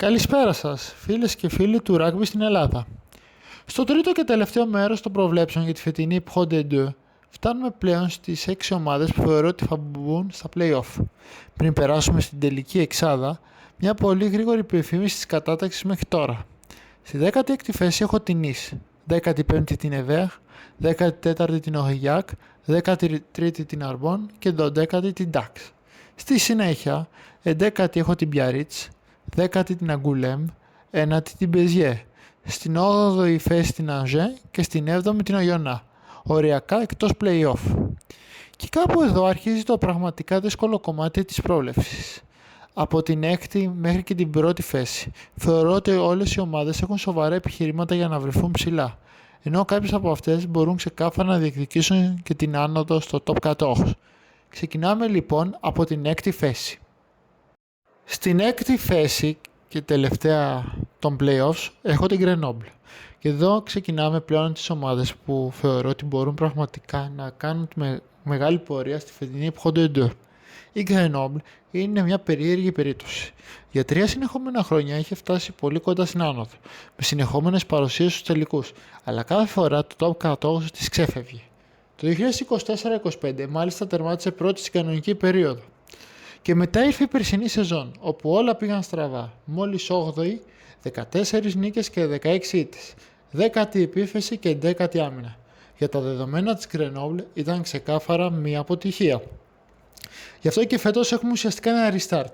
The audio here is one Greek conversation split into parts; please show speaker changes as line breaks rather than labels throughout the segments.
Καλησπέρα σας, φίλες και φίλοι του ράγμπι στην Ελλάδα. Στο τρίτο και τελευταίο μέρος των προβλέψεων για τη φετινή Pro D2, φτάνουμε πλέον στις 6 ομάδες που θεωρώ ότι θα μπουν στα play-off. Πριν περάσουμε στην τελική εξάδα, μια πολύ γρήγορη επιφήμιση της κατάταξης μέχρι τώρα. Στη 16η θέση έχω την Nice, 15η την Εβέρ, 14η την Οριγιάκ, 13η την Αρμπόν και 12η την Dax. Στη συνέχεια, 11η έχω την Biarritz, 10η την Αγκούλεμ, 9η την Μπεζιέ, στην 8η θέση την Angers και στην 7η την Ογιονά, οριακά εκτός play-off. Και κάπου εδώ αρχίζει το πραγματικά δύσκολο κομμάτι της πρόβλεψης. Από την 6η μέχρι και την 1η θέση, θεωρώ ότι όλες οι ομάδες έχουν σοβαρά επιχειρήματα για να βρεθούν ψηλά, ενώ κάποιες από αυτές μπορούν ξεκάθαρα να διεκδικήσουν και την άνοδο στο top 100. Ξεκινάμε λοιπόν από την 6η θέση. Στην 6η θέση και τελευταία των playoffs έχω την Grenoble. Και εδώ ξεκινάμε πλέον τις ομάδες που θεωρώ ότι μπορούν πραγματικά να κάνουν μεγάλη πορεία στη φετινή Pro D2. Η Grenoble είναι μια περίεργη περίπτωση. Για 3 συνεχόμενα χρόνια είχε φτάσει πολύ κοντά στην άνοδο, με συνεχόμενες παρουσίες στους τελικούς, αλλά κάθε φορά το top 100 της ξέφευγε. Το 2024-25 μάλιστα τερμάτισε πρώτη στην κανονική περίοδο. Και μετά ήρθε η περσινή σεζόν, όπου όλα πήγαν στραβά. Μόλις 8η, 14 νίκες και 16 ήττες, 10η επίθεση και 10η άμυνα. Για τα δεδομένα της Grenoble ήταν ξεκάθαρα μια αποτυχία. Γι' αυτό και φέτος έχουμε ουσιαστικά ένα restart.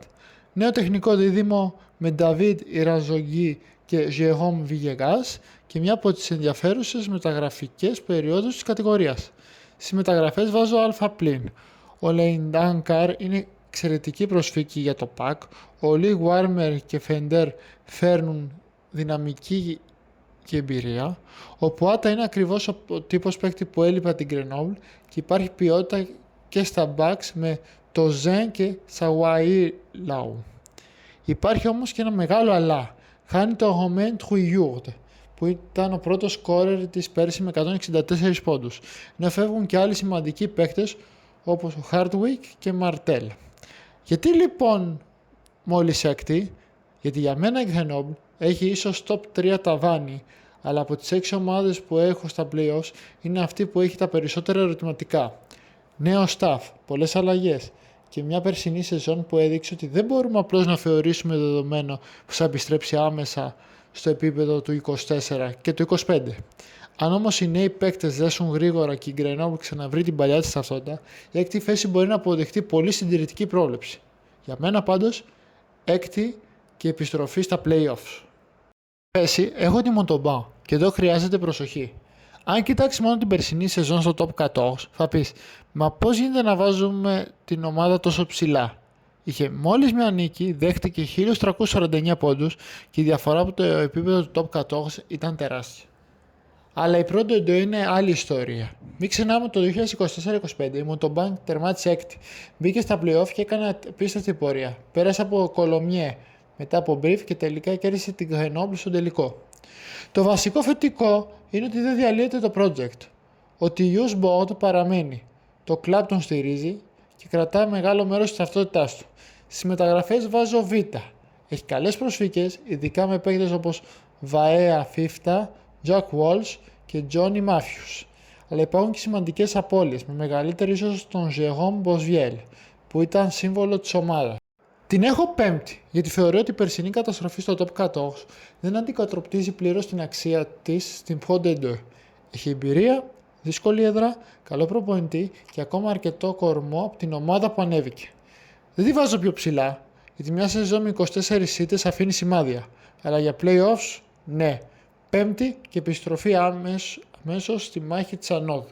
Νέο τεχνικό δίδυμο με David Irazogi και Jérôme Villegas και μια από τις ενδιαφέρουσες μεταγραφικές περιόδους της κατηγορίας. Στις μεταγραφές βάζω Α+. Ο Leindar είναι εξαιρετική προσφυγή για το ΠΑΚ, ο Λι Warmer και Φεντέρ φέρνουν δυναμική και εμπειρία, ο Πουάτα είναι ακριβώς ο τύπος παίκτη που έλειπε από την Grenoble και υπάρχει ποιότητα και στα backs με το Ζεν και Σαουαΐ Λαού. Υπάρχει όμως και ένα μεγάλο αλλά. Χάνει το Romain Trouillard, που ήταν ο πρώτος σκόρερ της πέρσι με 164 πόντους, ενώ φεύγουν και άλλοι σημαντικοί παίκτες όπως ο Hardwick και Martel. Γιατί λοιπόν μόλις έκτη? Γιατί για μένα η Grenoble έχει ίσως top 3 ταβάνι, αλλά από τις 6 ομάδες που έχω στα playoffs είναι αυτή που έχει τα περισσότερα ερωτηματικά. Νέο staff, πολλές αλλαγές και μια περσινή σεζόν που έδειξε ότι δεν μπορούμε απλώς να θεωρήσουμε δεδομένο που θα επιστρέψει άμεσα στο επίπεδο του 24 και του 25. Αν όμως οι νέοι παίκτες δέσουν γρήγορα και η Grenoble ξαναβρει την παλιά της ταυτότητα, η έκτη θέση μπορεί να αποδεχτεί πολύ συντηρητική πρόβλεψη. Για μένα πάντως, έκτη και επιστροφή στα play-offs. Θέση έχω τη Montauban και εδώ χρειάζεται προσοχή. Αν κοιτάξει μόνο την περσινή σεζόν στο top 100, θα πεις, μα πώς γίνεται να βάζουμε την ομάδα τόσο ψηλά? Είχε μόλις μια νίκη, δέχτηκε 1.349 πόντους και η διαφορά από το επίπεδο του top 100 ήταν τεράστια. Αλλά η Pro D2 είναι άλλη ιστορία. Μην ξεχνάμε το 2024-25 η Montauban τερμάτισε έκτη. Μπήκε στα play-off και έκανε απίστευτη πορεία. Πέρασε από Κολομιέ μετά από brief και τελικά κέρδισε την Grenoble στο τελικό. Το βασικό θετικό είναι ότι δεν διαλύεται το project. Ότι η Youth Board παραμένει. Το club τον στηρίζει και κρατάει μεγάλο μέρος της ταυτότητάς του. Στις μεταγραφές βάζω Β. Έχει καλές προσφυγές, ειδικά με παίκτες όπως Βαέα Φίφτα, Jack Walsh και Johnny Matthews. Αλλά υπάρχουν και σημαντικές απώλειες, με μεγαλύτερη ίσως τον Jérôme Bosviel, που ήταν σύμβολο της ομάδας. Την έχω πέμπτη, γιατί θεωρώ ότι η περσινή καταστροφή στο top 100 δεν αντικατοπτρίζει πλήρως την αξία της στην Pro D2. Έχει εμπειρία, δύσκολη έδρα, καλό προπονητή και ακόμα αρκετό κορμό από την ομάδα που ανέβηκε. Δεν τη βάζω πιο ψηλά, γιατί μια σεζόν με 24 ήττες αφήνει σημάδια, αλλά για play-offs, ναι. Πέμπτη και επιστροφή αμέσως στη μάχη της ανόδου.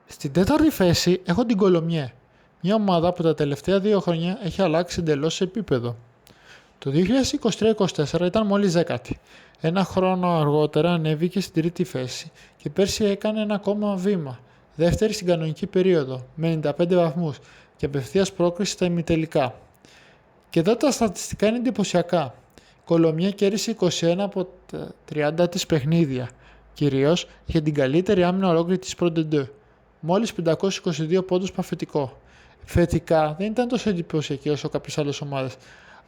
Στην τέταρτη θέση έχω την Κολομιέ, μια ομάδα που τα τελευταία 2 χρόνια έχει αλλάξει εντελώς σε επίπεδο. Το 2023-24 ήταν μόλις 10η. Ένα χρόνο αργότερα ανέβηκε στην τρίτη θέση και πέρσι έκανε ένα ακόμα βήμα, δεύτερη στην κανονική περίοδο, με 95 βαθμούς και απευθείας πρόκριση στα ημιτελικά. Και εδώ τα στατιστικά είναι εντυπωσιακά. Η Κολομιέ κέρδισε 21 από τα 30 της παιχνίδια, κυρίως για την καλύτερη άμυνα ολόκληρη της Pro D2, μόλις 522 πόντους παθητικό. Θετικά δεν ήταν τόσο εντυπωσιακή όσο κάποιες άλλες ομάδες,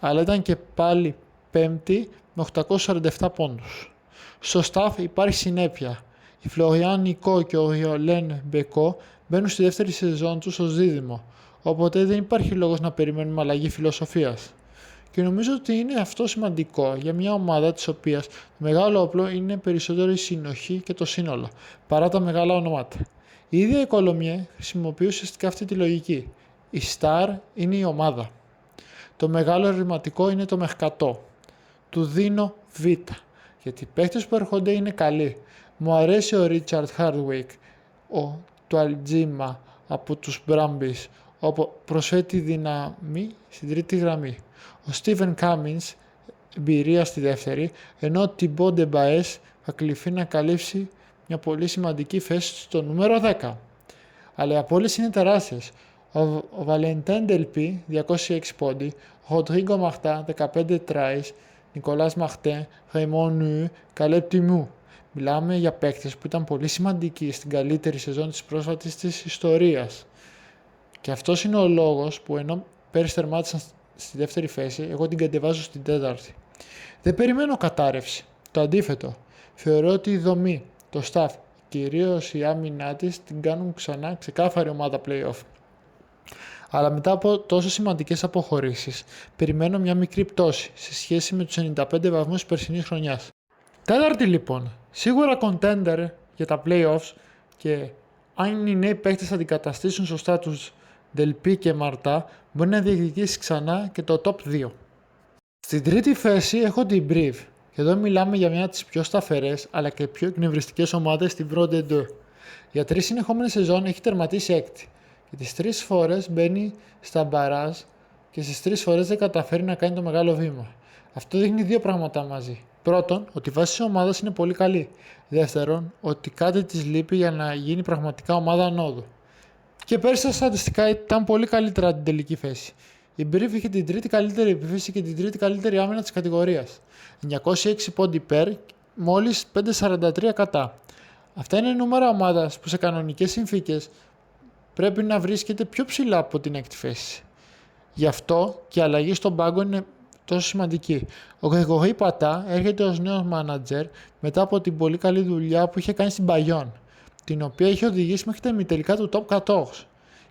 αλλά ήταν και πάλι πέμπτη με 847 πόντους. Στο staff υπάρχει συνέπεια. Οι Φλωριάν Νικό και ο Ριολέν Μπεκό μπαίνουν στη δεύτερη σεζόν τους ως δίδυμο, οπότε δεν υπάρχει λόγος να περιμένουμε αλλαγή φιλοσοφίας. Και νομίζω ότι είναι αυτό σημαντικό για μια ομάδα της οποίας το μεγάλο όπλο είναι περισσότερο η συνοχή και το σύνολο, παρά τα μεγάλα ονόματα. Η ίδια η Κολομιέ χρησιμοποιεί ουσιαστικά αυτή τη λογική. Η Star είναι η ομάδα. Το μεγάλο ερωτηματικό είναι το Μερκατό. Του δίνω Β, γιατί οι παίκτες που έρχονται είναι καλοί. Μου αρέσει ο Ρίτσαρντ Χάρντουικ, ο Τουαλτζίμα από τους Μπράμπις, όπου προσθέτει δύναμη στην τρίτη γραμμή. Ο Στίβεν Κάμινς, εμπειρία στη δεύτερη, ενώ ο Τιμπό Ντεμπαές θα κληθεί να καλύψει μια πολύ σημαντική θέση στο νούμερο 10. Αλλά οι απώλειες είναι τεράστιες. Ο Βαλεντέν Ντελπί, 206 πόντι, ο Ροντρίγκο Μαχτά, 15 τράις, Νικολάς Μαχτέ, Ρεϊμόν Νου, Καλέπ Τιμού. Μιλάμε για παίκτες που ήταν πολύ σημαντικοί στην καλύτερη σεζόν της πρόσφατης της ιστορίας. Και αυτός είναι ο λόγος που ενώ πέρυσι τερμάτισαν στη δεύτερη θέση, εγώ την κατεβάζω στην τέταρτη. Δεν περιμένω κατάρρευση. Το αντίθετο. Θεωρώ ότι η δομή, το staff, κυρίως η άμυνά της, την κάνουν ξανά ξεκάθαρη ομάδα play-off. Αλλά μετά από τόσο σημαντικές αποχωρήσεις, περιμένω μια μικρή πτώση σε σχέση με τους 95 βαθμούς της περσινής χρονιάς. Τέταρτη λοιπόν, σίγουρα contender για τα playoffs και αν οι νέοι παίκτες αντικαταστήσουν σωστά τους Ντελπί και Μαρτά, μπορεί να διεκδικήσει ξανά και το top 2. Στην τρίτη θέση έχω την Brive και εδώ μιλάμε για μια από τις πιο σταθερές αλλά και πιο εκνευριστικές ομάδες στην Pro D2. Για 3 συνεχόμενες σεζόν έχει τερματίσει έκτη και τις 3 φορές μπαίνει στα μπαράζ και στις 3 φορές δεν καταφέρει να κάνει το μεγάλο βήμα. Αυτό δείχνει δύο πράγματα μαζί. Πρώτον, ότι η βάση της ομάδας είναι πολύ καλή. Δεύτερον, ότι κάτι της λείπει για να γίνει πραγματικά ομάδα ανόδου. Και πέρσι τα στατιστικά ήταν πολύ καλύτερα την τελική θέση. Η Brive είχε την τρίτη καλύτερη επίθεση και την τρίτη καλύτερη άμυνα της κατηγορίας. 906 πόντι υπέρ, μόλις 543 κατά. Αυτά είναι νούμερα ομάδας που σε κανονικές συνθήκες πρέπει να βρίσκεται πιο ψηλά από την έκτη θέση. Γι' αυτό και η αλλαγή στον πάγκο είναι τόσο σημαντική. Ο Γρηγορή Πατά έρχεται ως νέος μάνατζερ μετά από την πολύ καλή δουλειά που είχε κάνει στην Bayonne, την οποία είχε οδηγήσει μέχρι τα ημιτελικά του Top 14.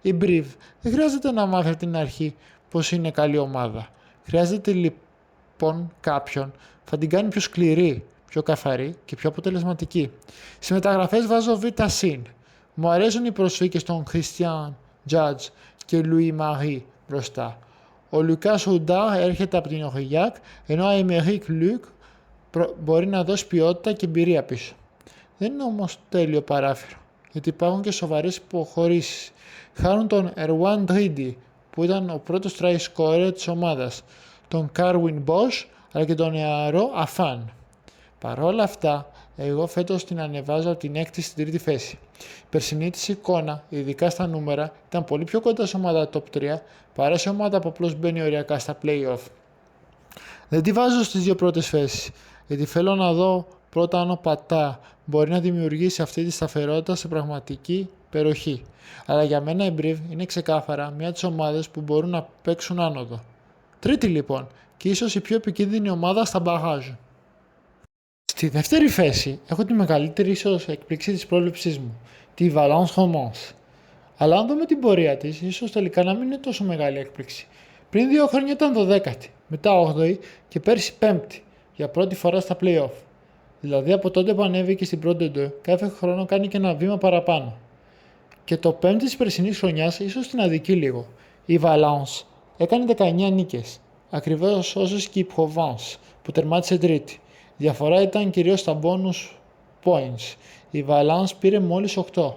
Η Brive δεν χρειάζεται να μάθει από την αρχή πως είναι καλή ομάδα. Χρειάζεται λοιπόν κάποιον που θα την κάνει πιο σκληρή, πιο καθαρή και πιο αποτελεσματική. Στις μεταγραφές βάζω Β συν. Μου αρέσουν οι προσθήκες των Christian Judge και Louis Marie μπροστά. Ο Λουκάς Ουντά έρχεται από την Οριγιάκ, ενώ ο Αιμερίκ Λουκ μπορεί να δώσει ποιότητα και εμπειρία πίσω. Δεν είναι όμως τέλειο παράθυρο, γιατί υπάρχουν και σοβαρές υποχωρήσεις. Χάνουν τον Ερουάν Ντρίντι, που ήταν ο πρώτος try scorer της ομάδας, τον Κάρουιν Μπος, αλλά και τον νεαρό Αφάν. Παρ' όλα αυτά, εγώ φέτος την ανεβάζω από την έκτη στην τρίτη θέση. Η περσινή της εικόνα, ειδικά στα νούμερα, ήταν πολύ πιο κοντά σε ομάδα top 3 παρά σε ομάδα που απλώς μπαίνει οριακά στα play-off. Δεν τη βάζω στις δύο πρώτες θέσεις, γιατί θέλω να δω πρώτα αν ο Πατά μπορεί να δημιουργήσει αυτή τη σταθερότητα σε πραγματική υπεροχή. Αλλά για μένα η Brive είναι ξεκάθαρα μια από τις ομάδες που μπορούν να παίξουν άνοδο. Τρίτη λοιπόν, και ίσως η πιο επικίνδυνη ομάδα στα μπαγάζ. Στη δεύτερη θέση έχω τη μεγαλύτερη ίσως έκπληξη της πρόβλεψής μου, τη Valence Romance. Αλλά αν δούμε την πορεία της, ίσως τελικά να μην είναι τόσο μεγάλη έκπληξη. Πριν 2 χρόνια ήταν 12η, μετά 8η και πέρσι 5η, για πρώτη φορά στα play-off. Δηλαδή από τότε που ανέβηκε στην πρώτη του, κάθε χρόνο κάνει και ένα βήμα παραπάνω. Και το 5η της περσινής χρονιάς ίσως την αδικεί λίγο. Η Valence έκανε 19 νίκες, ακριβώς όσες και η Provence που τερμάτισε τρίτη. Η διαφορά ήταν κυρίως στα bonus points. Η Valence πήρε μόλις 8.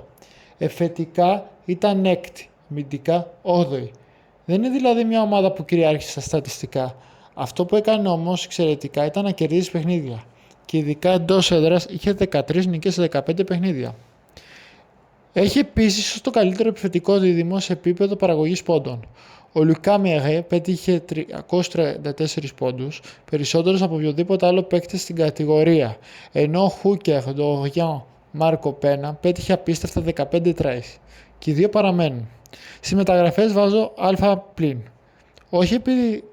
Εφετικά ήταν έκτη, αμυντικά 8η. Δεν είναι δηλαδή μια ομάδα που κυριάρχησε στα στατιστικά. Αυτό που έκανε όμως εξαιρετικά ήταν να κερδίσει παιχνίδια. Και ειδικά εντός έδρας είχε 13 νίκες σε 15 παιχνίδια. Έχει επίσης το καλύτερο επιθετικό δίδυμο σε επίπεδο παραγωγής πόντων. Ο Λουκά Μερέ πέτυχε 334 πόντους, περισσότερους από οποιοδήποτε άλλο παίκτη στην κατηγορία, ενώ ο Χούκερ, Ντοριάν, Μάρκο Πένα πέτυχε απίστευτα 15 τράις και οι δύο παραμένουν. Στις μεταγραφές βάζω α+. Όχι επειδή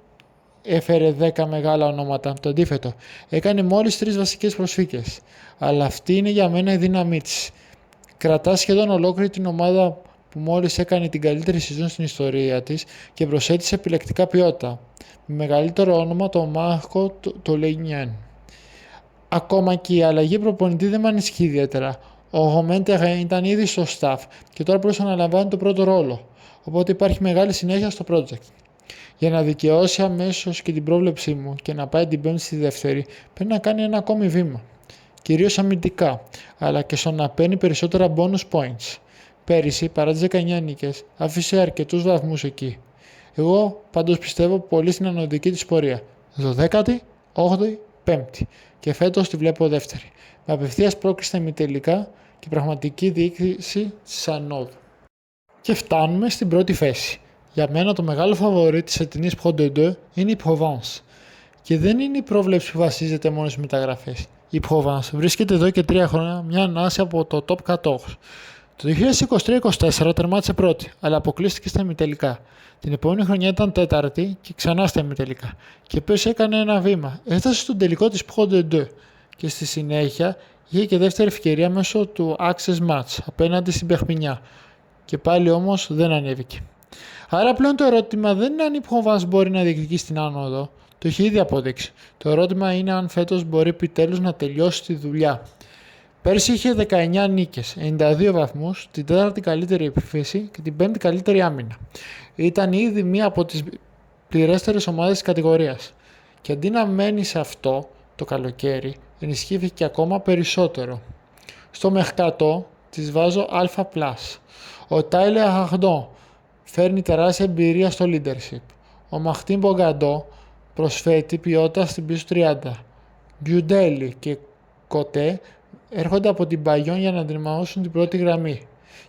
έφερε 10 μεγάλα ονόματα. Το αντίθετο. Έκανε μόλις 3 βασικές προσθήκες. Αλλά αυτή είναι για μένα η δύναμή της. Κρατά σχεδόν ολόκληρη την ομάδα που μόλις έκανε την καλύτερη σεζόν στην ιστορία της και προσέτησε επιλεκτικά ποιότητα. Με μεγαλύτερο όνομα το Μάρκο το Λενιέν. Ακόμα και η αλλαγή προπονητή δεν με ανησυχεί ιδιαίτερα. Ο Γομέντερ ήταν ήδη στο staff και τώρα πρέπει να αναλαμβάνει τον πρώτο ρόλο. Οπότε υπάρχει μεγάλη συνέχεια στο project. Για να δικαιώσει αμέσως και την πρόβλεψή μου και να πάει την πέμπτη στη δεύτερη, πρέπει να κάνει ένα ακόμη βήμα. Κυρίως αμυντικά, αλλά και στο να παίρνει περισσότερα bonus points. Πέρυσι, παρά τις 19 νίκες, άφησε αρκετούς βαθμούς εκεί. Εγώ πάντως πιστεύω πολύ στην ανωδική της πορεία. 12η, 8η, 5η και φέτος τη βλέπω δεύτερη. Με απευθείας πρόκριση στα ημιτελικά και πραγματική διοίκηση της ανόδου. Και φτάνουμε στην πρώτη θέση. Για μένα το μεγάλο φαβορί της ετινής Pro de 2 είναι η Provence. Και δεν είναι η πρόβλεψη που βασίζεται μόνο στις μεταγραφές. Η Provence βρίσκεται εδώ και 3 χρόνια μια ανάση από το top κατόχους. Το 2023-24 τερμάτισε πρώτη, αλλά αποκλείστηκε στα ημιτελικά. Την επόμενη χρονιά ήταν τέταρτη και ξανά στα ημιτελικά. Και πέρσι έκανε ένα βήμα. Έφτασε στον τελικό της Pro de 2 και στη συνέχεια είχε και δεύτερη ευκαιρία μέσω του Access Match απέναντι στην Περπινιά. Και πάλι όμως δεν ανέβηκε. Άρα πλέον το ερώτημα δεν είναι αν η Provence μπορεί να διεκδικήσει την άνοδο. Το έχει ήδη αποδείξει. Το ερώτημα είναι αν φέτος μπορεί επιτέλους να τελειώσει τη δουλειά. Πέρσι είχε 19 νίκες, 92 βαθμούς, την τέταρτη καλύτερη επίθεση και την πέμπτη καλύτερη άμυνα. Ήταν ήδη μία από τις πληρέστερες ομάδες της κατηγορίας. Και αντί να μένει σε αυτό το καλοκαίρι, ενισχύθηκε ακόμα περισσότερο. Στο Μερκάτο της βάζω Α+. Ο Τάιλερ Χαρντόν φέρνει τεράστια εμπειρία στο leadership. Ο Μαχτίν Μπογκαντό προσφέρει ποιότητα στην πίσω 30. Γκιουντέλη και Κοτέ έρχονται από την Bayonne για να αντιμετωπίσουν την πρώτη γραμμή.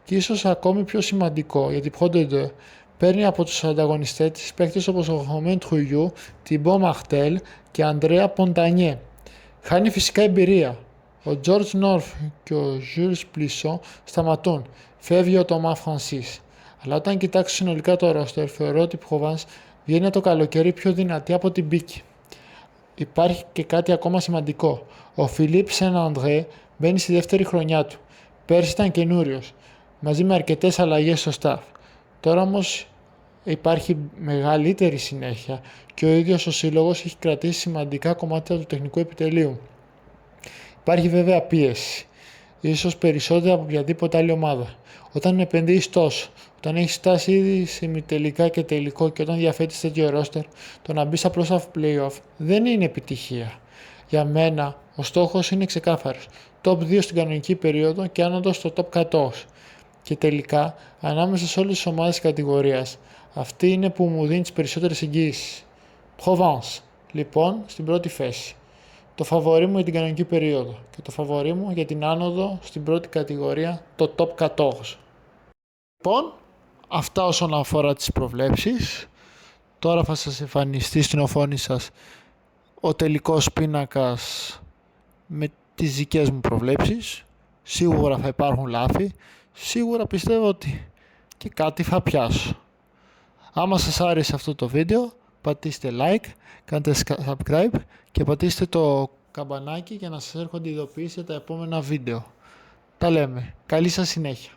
Και ίσως ακόμη πιο σημαντικό για την Pro de 2, παίρνει από τους ανταγωνιστές της παίκτες όπως ο Romain Trouillou, Thibaut Martel και Andrea Pontanier. Χάνει φυσικά εμπειρία. Ο George North και ο Jules Plisson σταματούν. Φεύγει ο Thomas Francis. Αλλά όταν κοιτάξω συνολικά το roster, θεωρώ ότι η Provence βγαίνει το καλοκαίρι πιο δυνατή από την μπήκη. Υπάρχει και κάτι ακόμα σημαντικό. Ο Philippe Saint-André μπαίνει στη δεύτερη χρονιά του. Πέρσι ήταν καινούριος, μαζί με αρκετές αλλαγές στο staff. Τώρα όμως υπάρχει μεγαλύτερη συνέχεια και ο ίδιος ο σύλλογος έχει κρατήσει σημαντικά κομμάτια του τεχνικού επιτελείου. Υπάρχει βέβαια πίεση, ίσως περισσότερη από οποιαδήποτε άλλη ομάδα. Όταν επενδύεις τόσο, όταν έχεις φτάσει ήδη σε ημιτελικά και τελικό και όταν διαθέτεις τέτοιο roster, το να μπεις απλώς στα play-off δεν είναι επιτυχία. Για μένα, ο στόχος είναι ξεκάθαρος. Top 2 στην κανονική περίοδο και άνοδο στο top 100. Και τελικά, ανάμεσα σε όλες τις ομάδες της κατηγορίας, αυτή είναι που μου δίνει τις περισσότερες εγγύησεις. Provence, λοιπόν, στην πρώτη θέση. Το φαβορί μου για την κανονική περίοδο και το φαβορί μου για την άνοδο στην πρώτη κατηγορία, το top 100. Λοιπόν, αυτά όσον αφορά τις προβλέψεις. Τώρα θα σας εμφανιστεί στην οθόνη σας ο τελικός πίνακας με τις δικές μου προβλέψεις. Σίγουρα θα υπάρχουν λάθη. Σίγουρα πιστεύω ότι και κάτι θα πιάσω. Άμα σας άρεσε αυτό το βίντεο, πατήστε like, κάντε subscribe και πατήστε το καμπανάκι για να σας έρχονται ειδοποιήσεις για τα επόμενα βίντεο. Τα λέμε. Καλή σας συνέχεια.